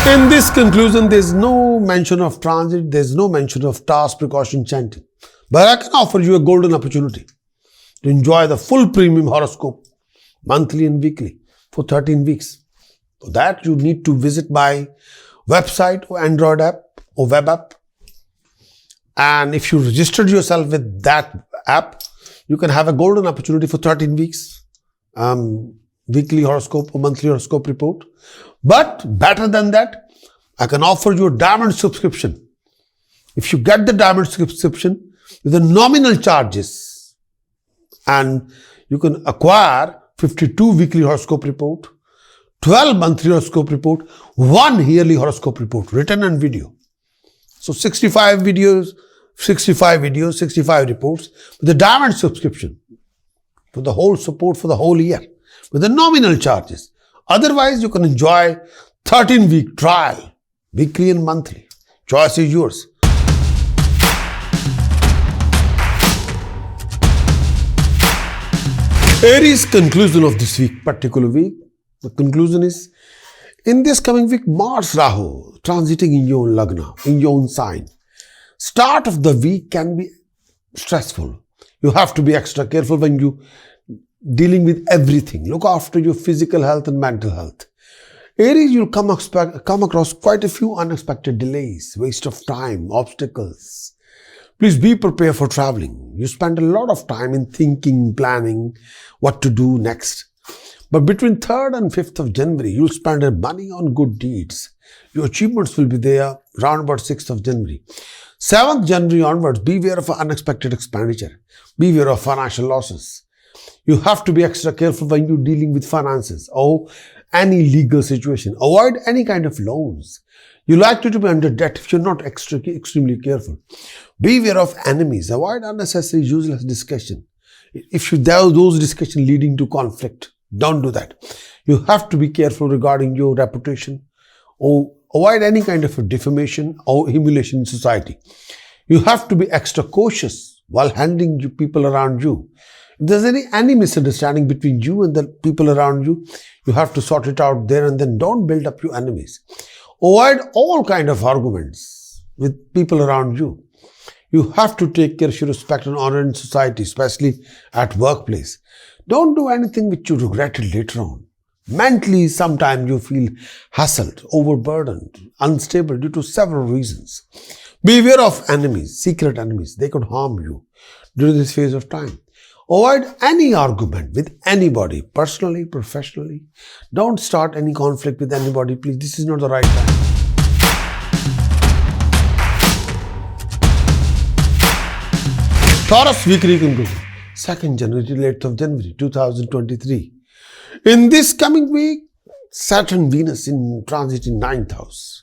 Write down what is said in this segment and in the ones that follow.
In this conclusion, there's no mention of transit, there's no mention of task precaution chanting. But I can offer you a golden opportunity to enjoy the full premium horoscope, monthly and weekly, for 13 weeks. For that, you need to visit my website or Android app or web app. And if you registered yourself with that app, you can have a golden opportunity for 13 weeks. Weekly horoscope or monthly horoscope report. But better than that, I can offer you a diamond subscription. If you get the diamond subscription with the nominal charges, and you can acquire 52 weekly horoscope report, 12 monthly horoscope report, 1 yearly horoscope report, written and video. So 65 videos, 65 reports with the diamond subscription for the whole support for the whole year with the nominal charges. Otherwise, you can enjoy 13-week trial, weekly and monthly. Choice is yours. Aries conclusion of this week, particular week. The conclusion is, in this coming week, Mars Rahu transiting in your own lagna, in your own sign. Start of the week can be stressful. You have to be extra careful when you dealing with everything. Look after your physical health and mental health. Aries, you'll come across quite a few unexpected delays, waste of time, obstacles. Please be prepared for traveling. You spend a lot of time in thinking, planning what to do next. But between 3rd and 5th of January, you'll spend money on good deeds. Your achievements will be there around about 6th of January. 7th January onwards, beware of unexpected expenditure. Beware of financial losses. You have to be extra careful when you're dealing with finances or any legal situation. Avoid any kind of loans. You're likely to be under debt if you're not extremely careful. Beware of enemies. Avoid unnecessary, useless discussion. If those discussions leading to conflict, don't do that. You have to be careful regarding your reputation or avoid any kind of a defamation or humiliation in society. You have to be extra cautious while handling people around you. If there's any misunderstanding between you and the people around you, you have to sort it out there and then. Don't build up your enemies. Avoid all kind of arguments with people around you. You have to take care of your respect and honor in society, especially at workplace. Don't do anything which you regretted later on. Mentally, sometimes you feel hassled, overburdened, unstable due to several reasons. Beware of enemies, secret enemies. They could harm you during this phase of time. Avoid any argument with anybody, personally, professionally. Don't start any conflict with anybody, please. This is not the right time. Taurus weekly conclusion, 2nd January till 8th of January 2023. In this coming week, Saturn, Venus in transit in 9th house.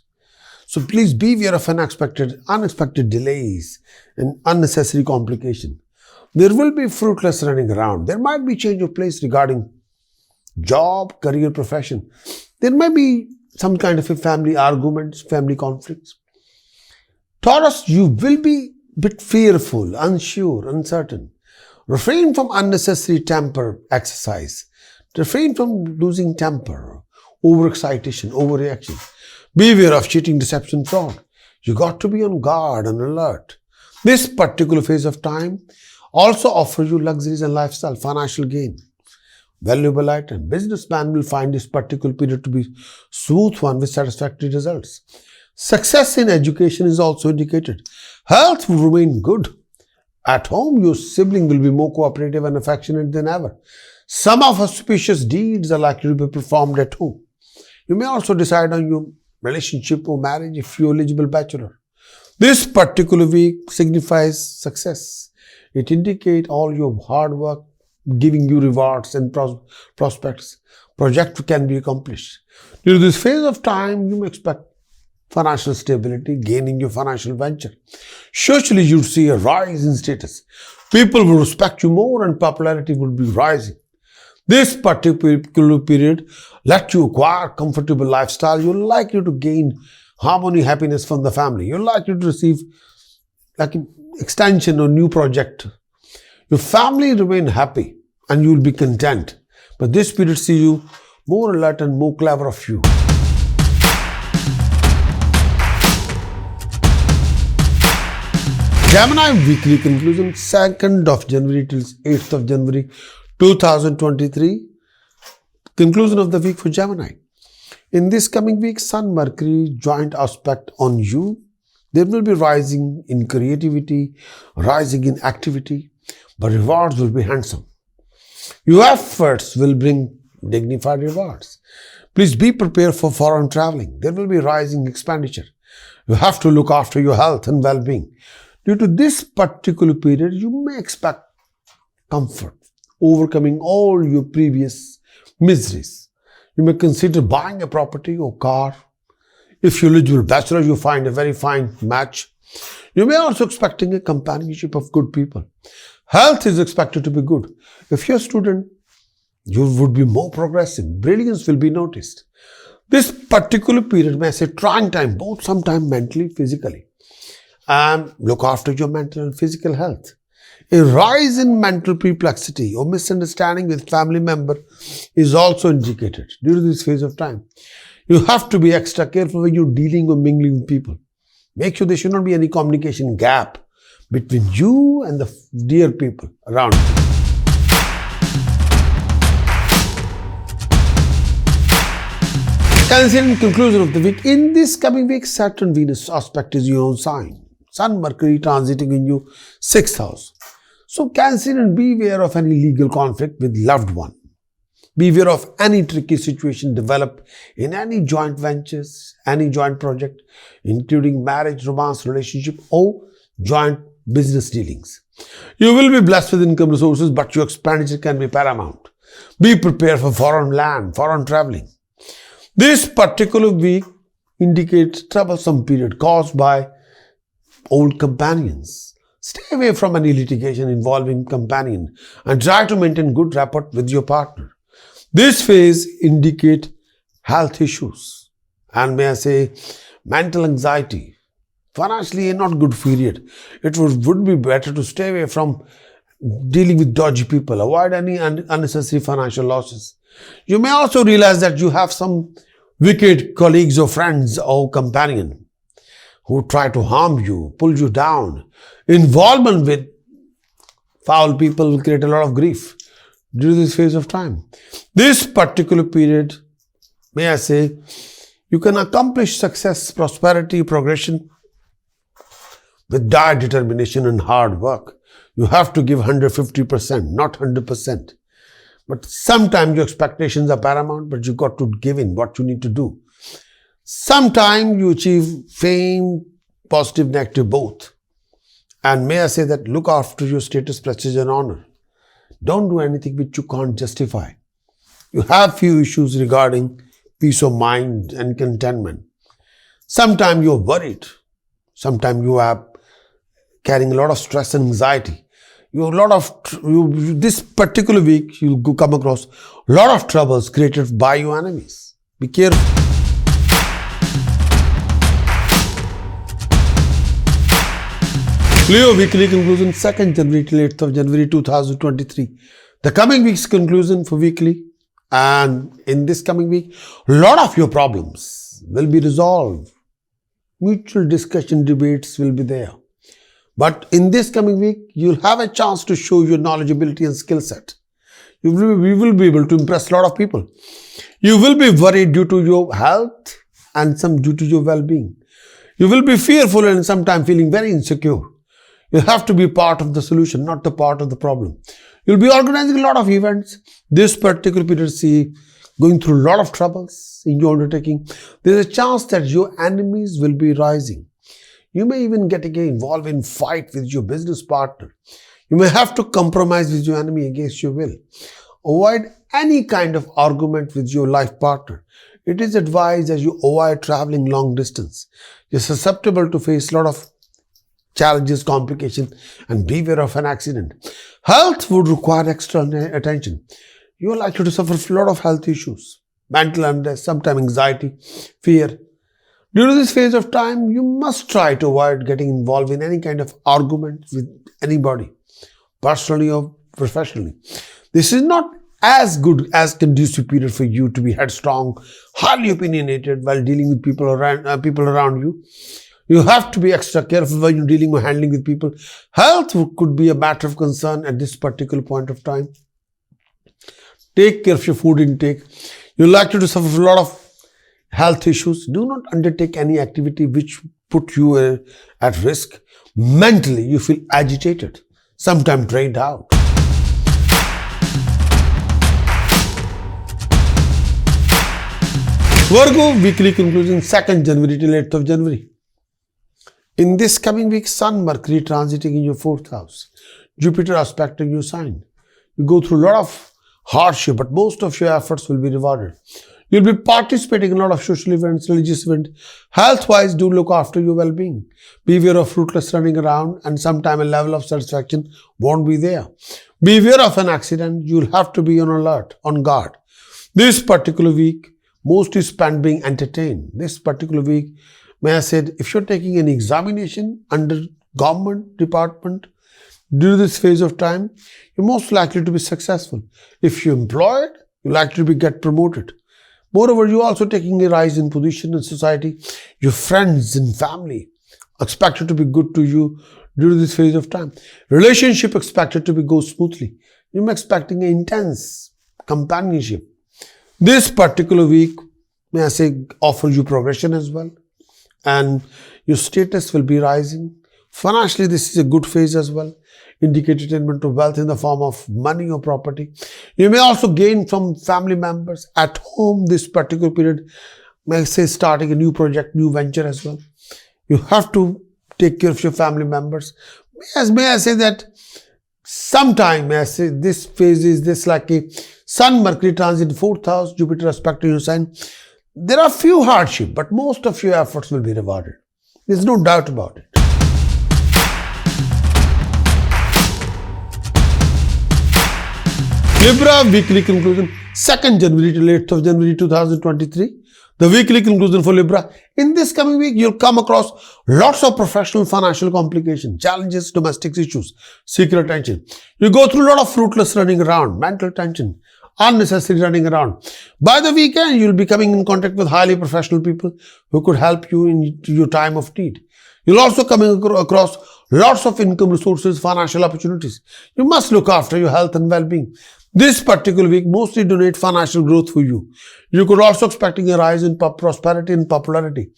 So please beware of unexpected delays and unnecessary complication. There will be fruitless running around. There might be change of place regarding job, career, profession. There might be some kind of a family arguments, family conflicts. Taurus, you will be a bit fearful, unsure, uncertain. Refrain from unnecessary temper exercise. Refrain from losing temper, overexcitation, overreaction. Beware of cheating, deception, fraud. You got to be on guard and alert. This particular phase of time also offers you luxuries and lifestyle, financial gain, valuable item. Businessman will find this particular period to be smooth one with satisfactory results. Success in education is also indicated. Health will remain good. At home, your sibling will be more cooperative and affectionate than ever. Some of auspicious deeds are likely to be performed at home. You may also decide on your relationship or marriage if you're eligible bachelor. This particular week signifies success. It indicates all your hard work, giving you rewards and prospects. Project can be accomplished. During this phase of time, you may expect financial stability, gaining your financial venture. Socially, you'll see a rise in status. People will respect you more and popularity will be rising. This particular period let you acquire comfortable lifestyle. You're likely to gain harmony, happiness from the family. You're likely to receive like an extension or new project. Your family remain happy and you'll be content. But this period sees you more alert and more clever of you. Gemini weekly conclusion 2nd of January till 8th of January 2023. Conclusion of the week for Gemini. In this coming week, Sun Mercury joint aspect on you. There will be rising in creativity, rising in activity, but rewards will be handsome. Your efforts will bring dignified rewards. Please be prepared for foreign traveling. There will be rising expenditure. You have to look after your health and well-being. Due to this particular period, you may expect comfort, overcoming all your previous miseries. You may consider buying a property or car. If you're eligible bachelor, you find a very fine match. You may also expecting a companionship of good people. Health is expected to be good. If you're a student, you would be more progressive. Brilliance will be noticed. This particular period may say trying time, both sometimes mentally, physically. And look after your mental and physical health. A rise in mental perplexity or misunderstanding with family member is also indicated due to this phase of time. You have to be extra careful when you're dealing or mingling with people. Make sure there should not be any communication gap between you and the dear people around you. Cancer in conclusion of the week. In this coming week, Saturn-Venus aspect is your own sign. Sun Mercury transiting in your 6th house. So Cancerian, beware of any legal conflict with loved one. Beware of any tricky situation develop in any joint ventures, any joint project, including marriage, romance, relationship, or joint business dealings. You will be blessed with income resources, but your expenditure can be paramount. Be prepared for foreign land, foreign traveling. This particular week indicates troublesome period caused by old companions. Stay away from any litigation involving companion and try to maintain good rapport with your partner. This phase indicates health issues and may I say mental anxiety. Financially a not good period. It would be better to stay away from dealing with dodgy people. Avoid any unnecessary financial losses. You may also realize that you have some wicked colleagues or friends or companion who try to harm you, pull you down. Involvement with foul people will create a lot of grief during this phase of time. This particular period, may I say, you can accomplish success, prosperity, progression with dire determination and hard work. You have to give 150%, not 100%. But sometimes your expectations are paramount, but you got to give in what you need to do. Sometimes you achieve fame, positive, negative, both. And may I say that look after your status, prestige and honor. Don't do anything which you can't justify. You have few issues regarding peace of mind and contentment. Sometimes you're worried. Sometimes you are carrying a lot of stress and anxiety. This particular week, you'll come across a lot of troubles created by your enemies. Be careful. Leo weekly conclusion 2nd January till 8th of January 2023. The coming week's conclusion for weekly, and in this coming week, a lot of your problems will be resolved. Mutual discussion, debates will be there. But in this coming week, you'll have a chance to show your knowledgeability and skill set. We will be able to impress a lot of people. You will be worried due to your health and some due to your well-being. You will be fearful and sometimes feeling very insecure. You have to be part of the solution, not the part of the problem. You'll be organizing a lot of events. This particular period, see, going through a lot of troubles in your undertaking. There's a chance that your enemies will be rising. You may even get involved in fight with your business partner. You may have to compromise with your enemy against your will. Avoid any kind of argument with your life partner. It is advised that you avoid traveling long distance. You're susceptible to face a lot of challenges, complications, and beware of an accident. Health would require extra attention. You are likely to suffer a lot of health issues, mental unrest, sometimes anxiety, fear. During this phase of time, you must try to avoid getting involved in any kind of argument with anybody, personally or professionally. This is not as good as conducive period for you to be headstrong, highly opinionated while dealing with people around you. You have to be extra careful when you're dealing or handling with people. Health could be a matter of concern at this particular point of time. Take care of your food intake. You're likely to suffer a lot of health issues. Do not undertake any activity which put you at risk. Mentally, you feel agitated, sometimes drained out. Virgo weekly conclusion 2nd January till 8th of January. In this coming week, Sun, Mercury transiting in your 4th house. Jupiter aspecting your sign. You go through a lot of hardship, but most of your efforts will be rewarded. You'll be participating in a lot of social events, religious events. Health-wise, do look after your well-being. Beware of fruitless running around, and sometime a level of satisfaction won't be there. Beware of an accident. You'll have to be on alert, on guard. This particular week, most is spent being entertained. This particular week, may I say, if you're taking an examination under government department, during this phase of time, you're most likely to be successful. If you're employed, you're likely to get promoted. Moreover, you're also taking a rise in position in society. Your friends and family expected to be good to you during this phase of time. Relationship expected to go smoothly. You're expecting an intense companionship. This particular week, may I say, offers you progression as well. And your status will be rising. Financially, this is a good phase as well. Indicate attainment of wealth in the form of money or property. You may also gain from family members at home this particular period. May I say, starting a new project, new venture as well. You have to take care of your family members. May I say that sometime, may I say, this phase is this like a Sun, Mercury transit 4th house, Jupiter aspecting your sign. There are few hardships, but most of your efforts will be rewarded. There's no doubt about it. Libra weekly conclusion 2nd January till 8th of January 2023. The weekly conclusion for Libra. In this coming week, you'll come across lots of professional financial complications, challenges, domestic issues, secret tension. You go through a lot of fruitless running around, mental tension, unnecessary running around. By the weekend, you'll be coming in contact with highly professional people who could help you in your time of need. You'll also come across lots of income resources, financial opportunities. You must look after your health and well-being. This particular week mostly donate financial growth for you. You could also expecting a rise in prosperity and popularity.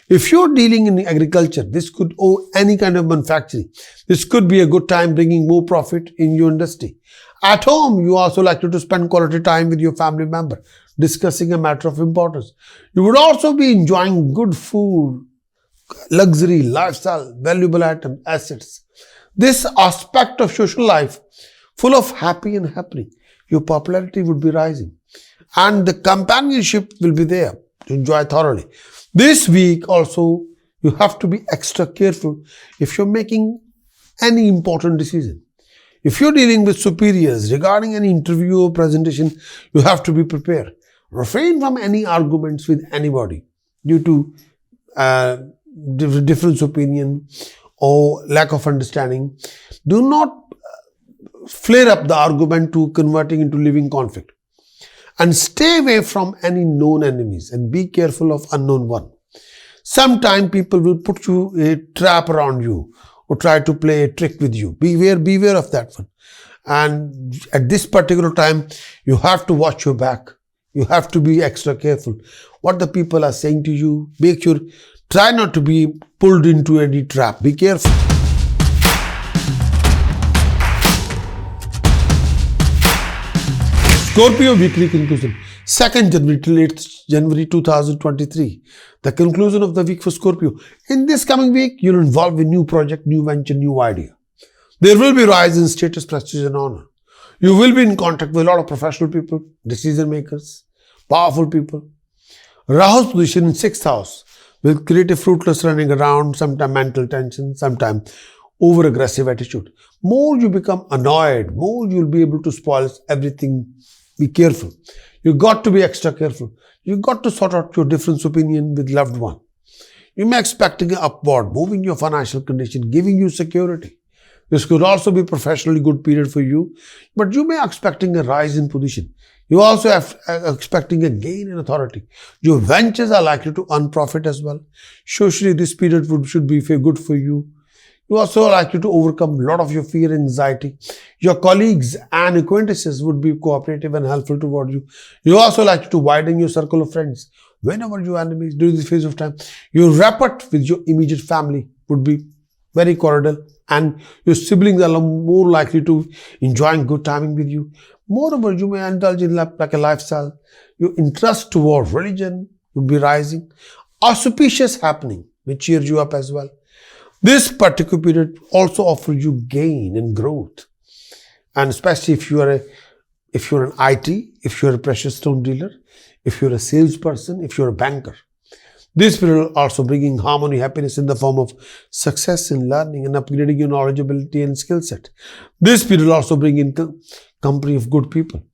If you're dealing in agriculture, this could owe any kind of manufacturing. This could be a good time bringing more profit in your industry. At home, you also likely to spend quality time with your family member, discussing a matter of importance. You would also be enjoying good food, luxury, lifestyle, valuable items, assets. This aspect of social life, full of happy and happening. Your popularity would be rising and the companionship will be there to enjoy thoroughly. This week also, you have to be extra careful if you're making any important decision. If you're dealing with superiors regarding any interview or presentation, you have to be prepared. Refrain from any arguments with anybody due to difference opinion or lack of understanding. Do not flare up the argument to converting into living conflict. And stay away from any known enemies and be careful of unknown one. Sometimes people will put you a trap around you or try to play a trick with you. Beware of that one. And at this particular time, you have to watch your back. You have to be extra careful. What the people are saying to you, make sure, try not to be pulled into any trap. Be careful. Scorpio weekly conclusion 2nd January till 8th January 2023. The conclusion of the week for Scorpio. In this coming week, you'll involve a new project, new venture, new idea. There will be rise in status, prestige and honor. You will be in contact with a lot of professional people, decision makers, powerful people. Rahu's position in 6th house will create a fruitless running around, sometimes mental tension, sometimes over-aggressive attitude. More you become annoyed, more you'll be able to spoil everything. Be careful. You got to be extra careful. You got to sort out your difference opinion with loved one. You may expecting an upward, moving your financial condition, giving you security. This could also be professionally good period for you, but you may expecting a rise in position. You also have expecting a gain in authority. Your ventures are likely to earn profit as well. Socially, this period should be good for you. You also are likely to overcome a lot of your fear and anxiety. Your colleagues and acquaintances would be cooperative and helpful toward you. You also likely to widen your circle of friends. Whenever your enemies during this phase of time, your rapport with your immediate family would be very cordial, and your siblings are more likely to enjoying good timing with you. Moreover, you may indulge in like a lifestyle. Your interest toward religion would be rising. Auspicious happening may cheer you up as well. This particular period also offers you gain and growth, and especially if you're an IT, if you're a precious stone dealer, if you're a salesperson, if you're a banker. This period also bringing harmony, happiness in the form of success in learning and upgrading your knowledge, ability and skill set. This period also bring in company of good people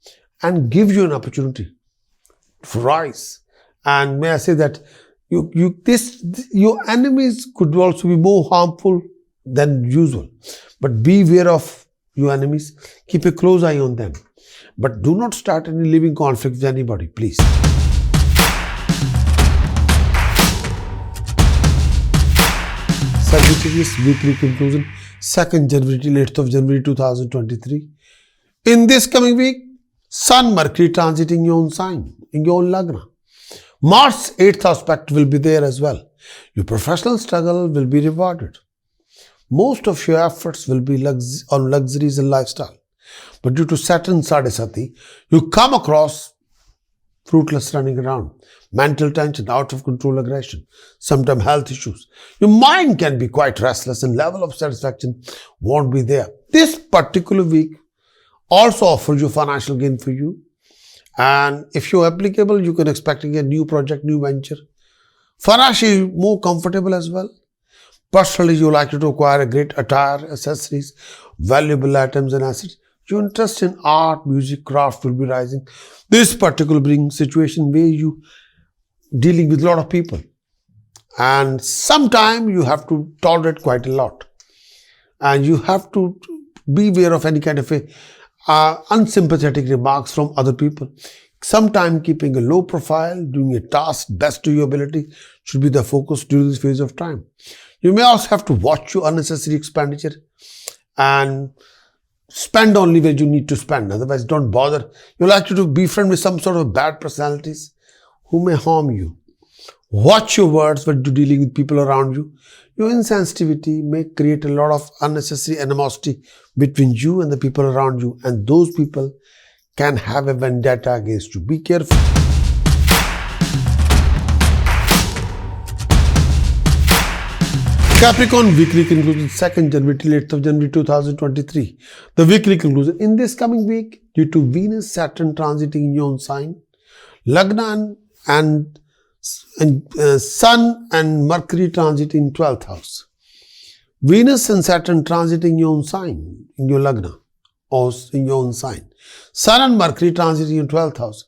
and give you an opportunity to rise. And may I say that your enemies could also be more harmful than usual. But beware of your enemies. Keep a close eye on them. But do not start any living conflict with anybody, please. Sagittarius weekly conclusion, 2nd January till 8th of January 2023. In this coming week, Sun Mercury transit in your own sign, in your own Lagna. Mars 8th aspect will be there as well. Your professional struggle will be rewarded. Most of your efforts will be on luxuries and lifestyle. But due to Saturn Sadesati, you come across fruitless running around, mental tension, out of control aggression, sometimes health issues. Your mind can be quite restless and level of satisfaction won't be there. This particular week also offers you financial gain for you. And if you're applicable, you can expect a new project, new venture. Financially more comfortable as well. Personally, you're likely to acquire a great attire, accessories, valuable items and assets. Your interest in art, music, craft will be rising. This particular brings situation where you dealing with a lot of people. And sometimes you have to tolerate quite a lot. And you have to be aware of any kind of unsympathetic remarks from other people. Sometimes keeping a low profile, doing a task best to your ability should be the focus during this phase of time. You may also have to watch your unnecessary expenditure and spend only where you need to spend. Otherwise, don't bother. You're likely to befriend with some sort of bad personalities who may harm you. Watch your words when you're dealing with people around you. Your insensitivity may create a lot of unnecessary animosity between you and the people around you, and those people can have a vendetta against you. Be careful. Capricorn weekly conclusion, 2nd January till 8th of January 2023. The weekly conclusion. In this coming week, due to Venus, Saturn transiting in your own sign, Lagna and Sun and Mercury transit in 12th house. Venus and Saturn transit in your own sign, in your Lagna, or in your own sign. Sun and Mercury transit in your 12th house.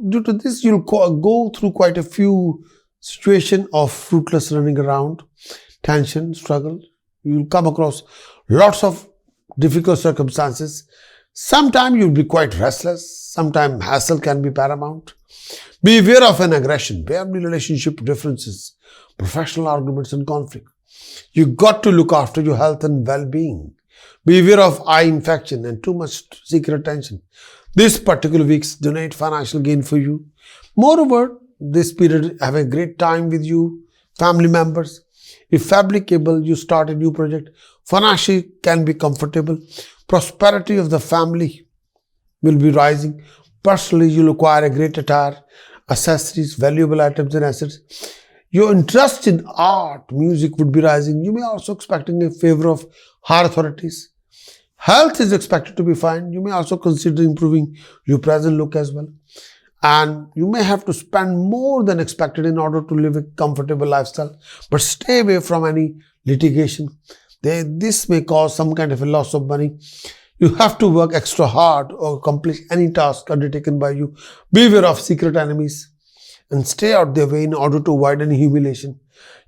Due to this, you'll go through quite a few situations of fruitless running around, tension, struggle. You'll come across lots of difficult circumstances. Sometimes you'll be quite restless. Sometimes hassle can be paramount. Be aware of an aggression, family relationship differences, professional arguments and conflict. You got to look after your health and well-being. Be aware of eye infection and too much secret attention. This particular week's donate financial gain for you. Moreover, this period have a great time with you, family members. If applicable, you start a new project. Financially can be comfortable. Prosperity of the family will be rising. Personally, you'll acquire a great attire, accessories, valuable items and assets. Your interest in art, music would be rising. You may also expecting a favor of higher authorities. Health is expected to be fine. You may also consider improving your present look as well. And you may have to spend more than expected in order to live a comfortable lifestyle. But stay away from any litigation. This may cause some kind of a loss of money. You have to work extra hard or accomplish any task undertaken by you. Beware of secret enemies and stay out their way in order to avoid any humiliation.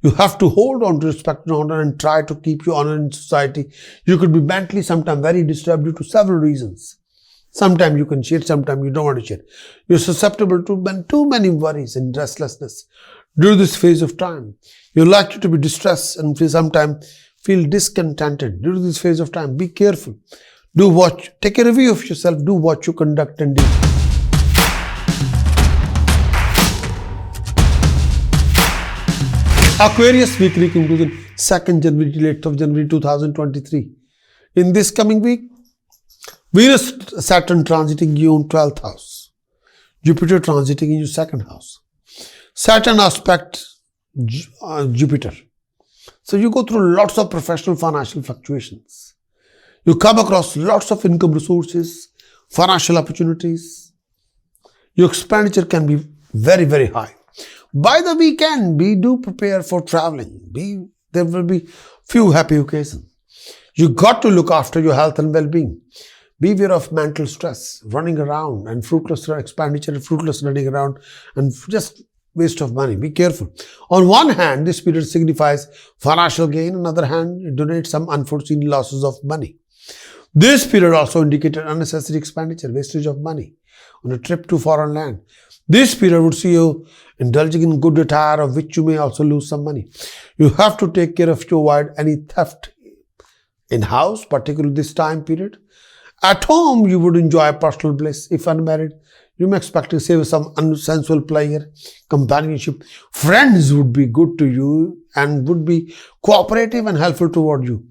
You have to hold on to respect and honor and try to keep your honor in society. You could be mentally sometimes very disturbed due to several reasons. Sometimes you can share, sometimes you don't want to share. You're susceptible to too many worries and restlessness during this phase of time. You're likely to be distressed and sometimes feel discontented during this phase of time. Be careful. Take a review of yourself, do what you conduct and do. Aquarius weekly conclusion, 2nd January till 8th of January 2023. In this coming week, Venus, Saturn transiting you in 12th house. Jupiter transiting in your 2nd house. Saturn aspect Jupiter. So you go through lots of professional financial fluctuations. You come across lots of income resources, financial opportunities. Your expenditure can be very, very high. By the weekend, do prepare for traveling. There will be few happy occasions. You got to look after your health and well-being. Beware of mental stress, running around and fruitless expenditure, fruitless running around and just waste of money. Be careful. On one hand, this period signifies financial gain. On the other hand, it donates some unforeseen losses of money. This period also indicated unnecessary expenditure, wastage of money on a trip to foreign land. This period would see you indulging in good attire, of which you may also lose some money. You have to take care of to avoid any theft in-house, particularly this time period. At home, you would enjoy personal bliss. If unmarried, you may expect to save some unsensual pleasure, companionship. Friends would be good to you and would be cooperative and helpful toward you.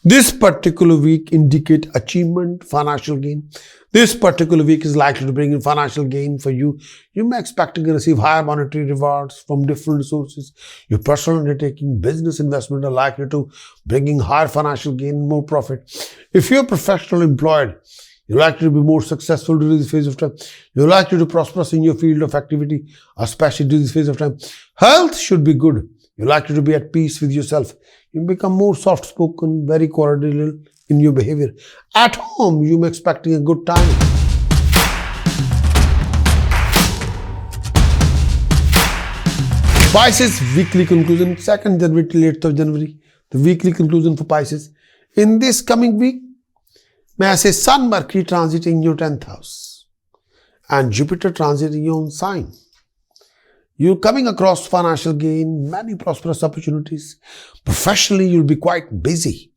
This particular week indicate achievement, financial gain. This particular week is likely to bring in financial gain for you. You may expect to receive higher monetary rewards from different sources. Your personal undertaking, business investment are likely to bring in higher financial gain, more profit. If you're professionally employed, you're likely to be more successful during this phase of time. You're likely to prosper in your field of activity, especially during this phase of time. Health should be good. You're likely to be at peace with yourself. You become more soft-spoken, very cordial in your behavior. At home, you may be expecting a good time. Pisces weekly conclusion, 2nd January till 8th of January. The weekly conclusion for Pisces. In this coming week, may I say Sun, Mercury transiting your 10th house and Jupiter transiting your own sign. You're coming across financial gain, many prosperous opportunities. Professionally, you'll be quite busy.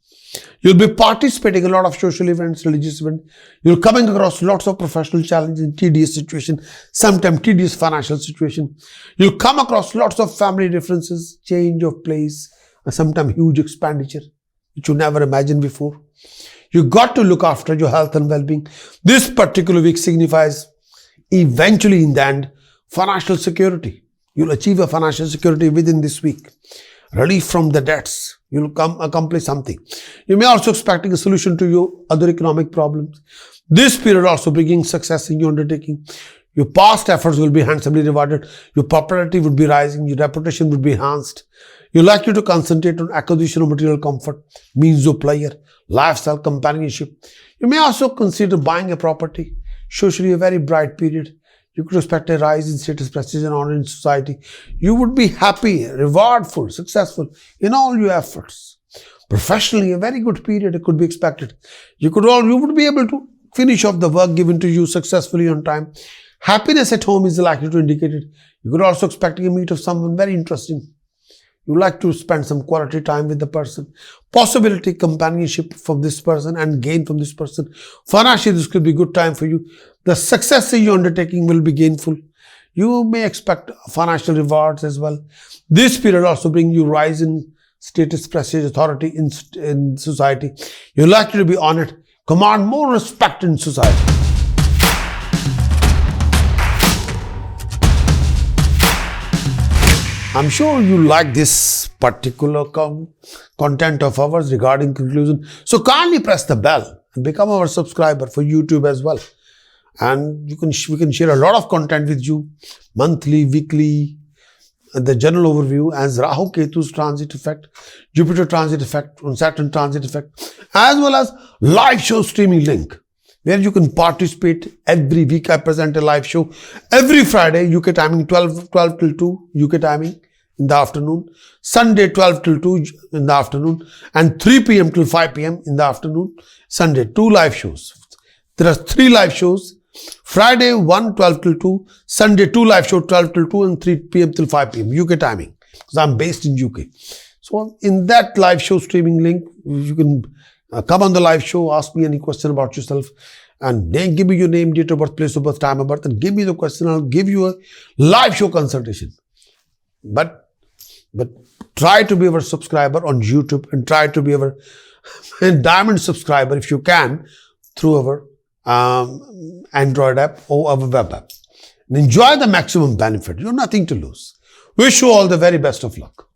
You'll be participating in a lot of social events, religious events. You're coming across lots of professional challenges, tedious situation, sometimes tedious financial situation. You'll come across lots of family differences, change of place, and sometimes huge expenditure, which you never imagined before. You got to look after your health and well-being. This particular week signifies, eventually in the end, financial security. You'll achieve a financial security within this week. Relief from the debts. You'll accomplish something. You may also expecting a solution to your other economic problems. This period also bringing success in your undertaking. Your past efforts will be handsomely rewarded. Your popularity would be rising. Your reputation would be enhanced. You're likely to concentrate on acquisition of material comfort, means of pleasure, lifestyle, companionship. You may also consider buying a property. Socially, a very bright period. You could expect a rise in status, prestige, and honor in society. You would be happy, rewardful, successful in all your efforts. Professionally, a very good period could be expected. You would be able to finish off the work given to you successfully on time. Happiness at home is likely to indicate it. You could also expect a meet of someone very interesting. You like to spend some quality time with the person. Possibility, companionship from this person and gain from this person. Financially, this could be a good time for you. The success in your undertaking will be gainful. You may expect financial rewards as well. This period also brings you rise in status, prestige, authority in society. You're likely to be honored, command more respect in society. I'm sure you like this particular content of ours regarding conclusion. So kindly press the bell and become our subscriber for YouTube as well. And we can share a lot of content with you, monthly, weekly, the general overview as Rahu Ketu's transit effect, Jupiter transit effect, Saturn transit effect, as well as live show streaming link, where you can participate every week. I present a live show every Friday, UK timing 12 till 2, UK timing in the afternoon, Sunday 12 till 2 in the afternoon, and 3 p.m. till 5 p.m. in the afternoon, Sunday, 2 live shows. There are 3 live shows. Friday 1, 12 till 2. Sunday 2 live show, 12 till 2 and 3 p.m. till 5 p.m. UK timing. Because I'm based in UK. So in that live show streaming link, you can come on the live show, ask me any question about yourself, and then give me your name, date of birth, place of birth, time of birth, and give me the question. I'll give you a live show consultation. But try to be our subscriber on YouTube, and try to be our diamond subscriber if you can through our Android app or our web app. And enjoy the maximum benefit. You have nothing to lose. Wish you all the very best of luck.